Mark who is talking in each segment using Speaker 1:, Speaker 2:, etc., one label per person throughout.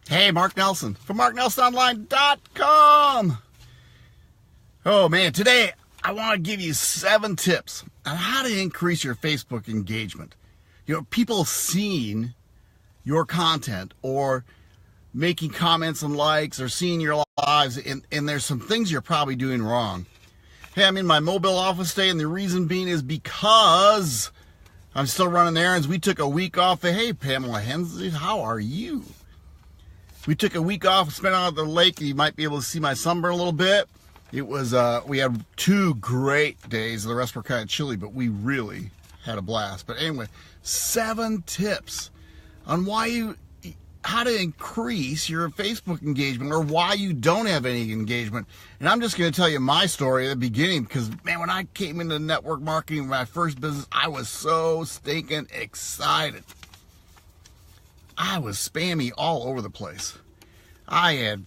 Speaker 1: Hey, Mark Nelson from MarkNelsonOnline.com. Oh man, today I want to give you 7 tips on how to increase your Facebook engagement. You know, people seeing your content or making comments and likes or seeing your lives, and there's some things you're probably doing wrong. Hey, I'm in my mobile office today, and the reason being is because I'm still running errands. We took a week off. Hey, Pamela Hensley, how are you? We took a week off, spent out at the lake. You might be able to see my sunburn a little bit. It was, we had 2 great days. The rest were kind of chilly, but we really had a blast. But anyway, 7 tips on how to increase your Facebook engagement or why you don't have any engagement. And I'm just going to tell you my story at the beginning because, man, when I came into network marketing, my first business, I was so stinking excited. I was spammy all over the place. I had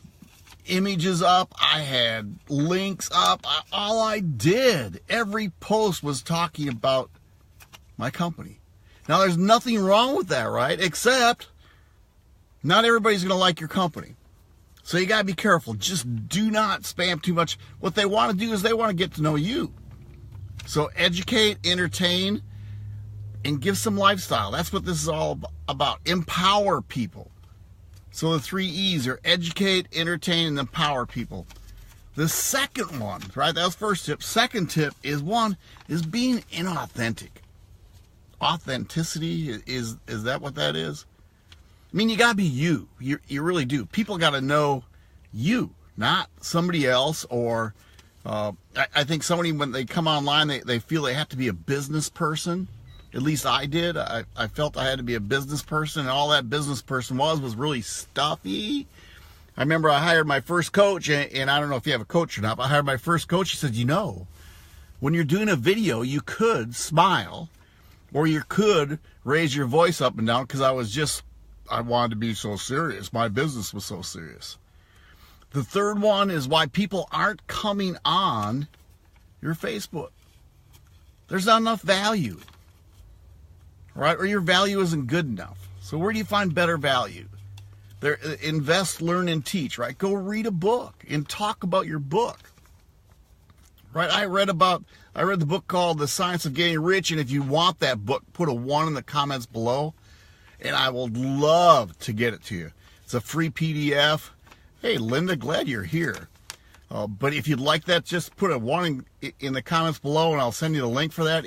Speaker 1: images up. I had links up. All I did, every post was talking about my company. Now, there's nothing wrong with that, right? Except not everybody's going to like your company. So you got to be careful. Just do not spam too much. What they want to do is they want to get to know you. So educate, entertain, and give some lifestyle. That's what this is all about. Empower people. So the 3 E's are educate, entertain, and empower people. The second one, right? That was first tip. Second tip is being inauthentic. Authenticity, is that what that is? I mean, you got to be you. You really do. People got to know you, not somebody else. Or I think somebody, when they come online, they feel they have to be a business person. At least I did. I felt I had to be a business person, and all that business person was really stuffy. I remember I hired my first coach, and I don't know if you have a coach or not, but I hired my first coach. He said, when you're doing a video, you could smile, or you could raise your voice up and down, because I wanted to be so serious. My business was so serious. The third one is why people aren't coming on your Facebook. There's not enough value. Right? Or your value isn't good enough. So where do you find better value? Invest, learn, and teach, right? Go read a book and talk about your book. Right? I read the book called The Science of Getting Rich, and if you want that book, put a 1 in the comments below, and I will love to get it to you. It's a free PDF. Hey, Linda, glad you're here. But if you'd like that, just put a 1 in the comments below, and I'll send you the link for that.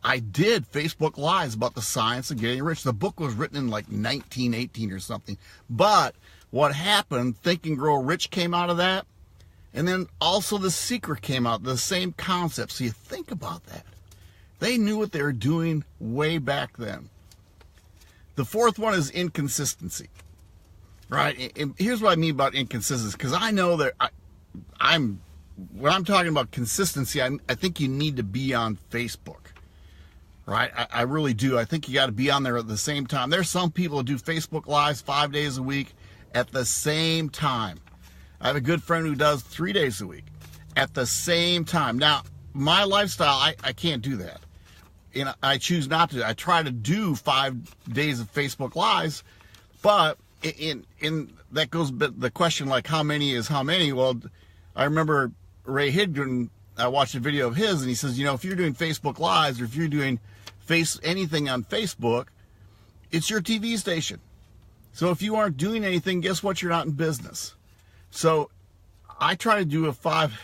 Speaker 1: I did Facebook Lives about the science of getting rich. The book was written in like 1918 or something. But what happened, Think and Grow Rich came out of that. And then also The Secret came out, the same concept. So you think about that. They knew what they were doing way back then. The fourth one is inconsistency. Right? And here's what I mean about inconsistency, because I know that when I'm talking about consistency, I think you need to be on Facebook, right? I really do. I think you got to be on there at the same time. There's some people who do Facebook Lives 5 days a week at the same time. I have a good friend who does 3 days a week at the same time. Now, my lifestyle, I can't do that. And I choose not to. I try to do 5 days of Facebook Lives, but in that goes, but the question, like, how many is how many? Well, I remember Ray Hidgren, I watched a video of his, and he says, if you're doing Facebook Lives or if you're doing anything on Facebook, it's your TV station. So if you aren't doing anything, guess what? You're not in business. So I try to do a 5.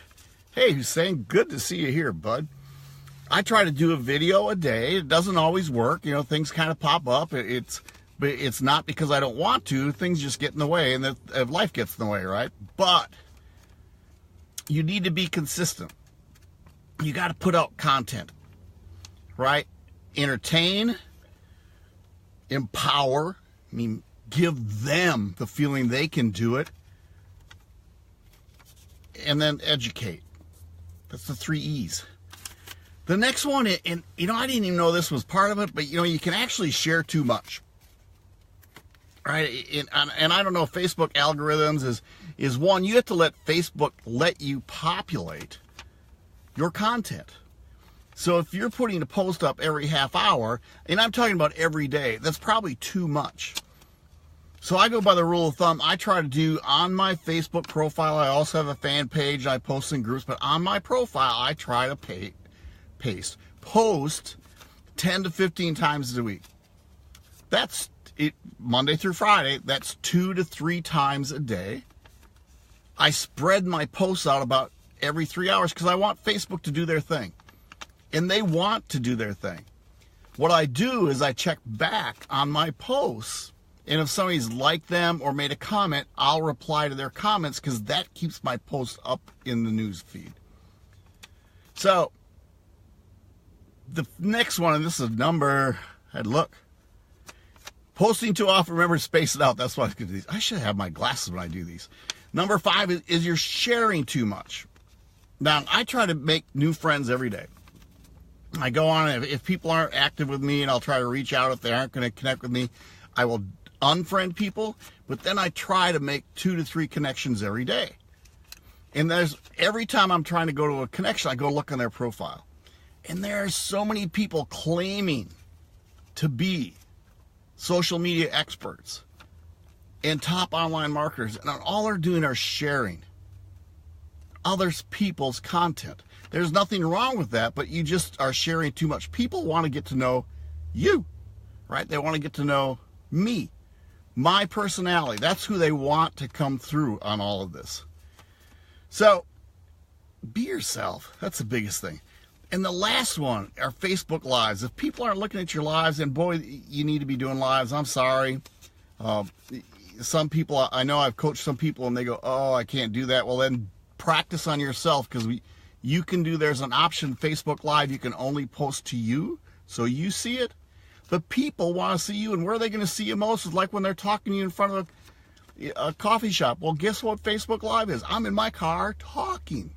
Speaker 1: Hey, Hussein, good to see you here, bud. I try to do a video a day. It doesn't always work. Things kind of pop up. But it's not because I don't want to. Things just get in the way, and life gets in the way, right? But you need to be consistent. You got to put out content, right? Entertain, empower. Give them the feeling they can do it. And then educate. That's the 3 E's. The next one, and I didn't even know this was part of it, but you can actually share too much. Right? And I don't know if Facebook algorithms is one, you have to let Facebook let you populate your content. So if you're putting a post up every half hour, and I'm talking about every day, that's probably too much. So I go by the rule of thumb. I try to do on my Facebook profile. I also have a fan page. I post in groups, but on my profile, I try to post 10 to 15 times a week. That's it, Monday through Friday. That's 2 to 3 times a day. I spread my posts out about every 3 hours because I want Facebook to do their thing. And they want to do their thing. What I do is I check back on my posts, and if somebody's liked them or made a comment, I'll reply to their comments because that keeps my post up in the news feed. So the next one, and this is a number, I'd look. Posting too often, remember to space it out. That's why I do these. I should have my glasses when I do these. Number 5 is you're sharing too much. Now, I try to make new friends every day. I go on, if people aren't active with me, and I'll try to reach out. If they aren't going to connect with me, I will unfriend people, but then I try to make 2 to 3 connections every day. And every time I'm trying to go to a connection, I go look on their profile. And there are so many people claiming to be social media experts and top online marketers, and all they're doing are sharing other people's content. There's nothing wrong with that, but you just are sharing too much. People want to get to know you, right? They want to get to know me, my personality. That's who they want to come through on all of this. So be yourself. That's the biggest thing. And the last one are Facebook Lives. If people aren't looking at your lives, and boy, you need to be doing lives. I'm sorry. Some people, I know I've coached some people and they go, oh, I can't do that. Well, then practice on yourself, because you can do, there's an option, Facebook Live, you can only post to you, so you see it. But people want to see you, and where are they going to see you most is like when they're talking to you in front of a coffee shop. Well, guess what Facebook Live is? I'm in my car talking.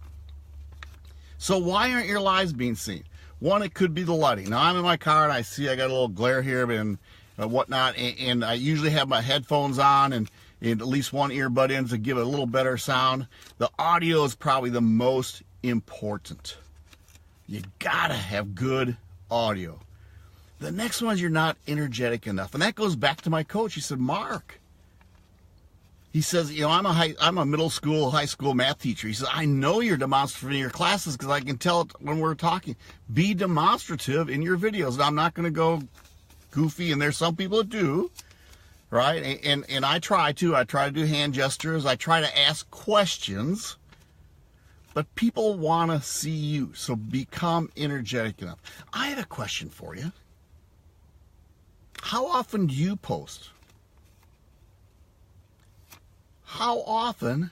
Speaker 1: So why aren't your lives being seen? One, it could be the lighting. Now I'm in my car and I got a little glare here and whatnot, and I usually have my headphones on and at least one earbud in to give it a little better sound. The audio is probably the most important. You gotta have good audio. The next one is you're not energetic enough, and that goes back to my coach. He said, Mark, he says, you know, I'm a middle school, high school math teacher. He says, I know you're demonstrative in your classes because I can tell it when we're talking. Be demonstrative in your videos. Now, I'm not going to go goofy, and there's some people that do, right? And I try to do hand gestures. I try to ask questions, but people want to see you, so become energetic enough. I have a question for you. How often do you post? How often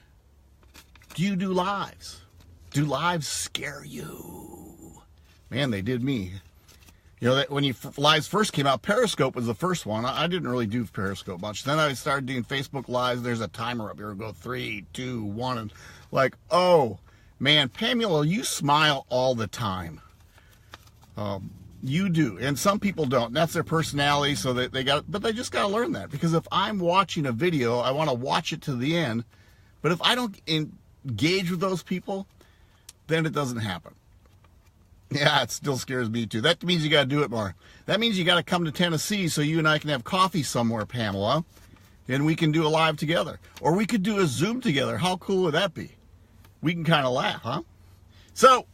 Speaker 1: do you do lives? Do lives scare you? Man, they did me. You know, that when lives first came out, Periscope was the first one. I didn't really do Periscope much. Then I started doing Facebook Lives. There's a timer up here. Go 3, 2, 1, and like, oh man, Pamela, you smile all the time. You do, and some people don't. That's their personality, so that but they just got to learn that, because if I'm watching a video, I want to watch it to the end. But if I don't engage with those people, then it doesn't happen. Yeah, it still scares me too. That means you got to do it more. That means you got to come to Tennessee so you and I can have coffee somewhere, Pamela, and we can do a live together, or we could do a Zoom together. How cool would that be? We can kind of laugh, huh? So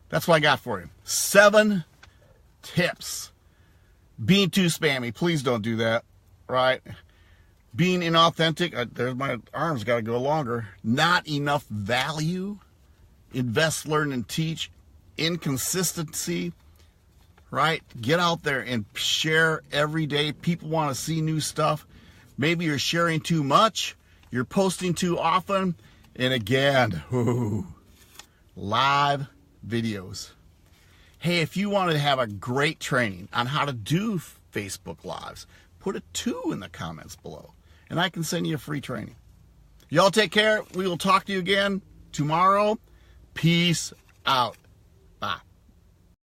Speaker 1: that's what I got for you. 7 tips. Being too spammy. Please don't do that, right? Being inauthentic. There's my arms got to go longer. Not enough value. Invest, learn, and teach. Inconsistency, right? Get out there and share every day. People want to see new stuff. Maybe you're sharing too much. You're posting too often. And again, live videos. Hey, if you want to have a great training on how to do Facebook Lives, put a 2 in the comments below, and I can send you a free training. Y'all take care. We will talk to you again tomorrow. Peace out.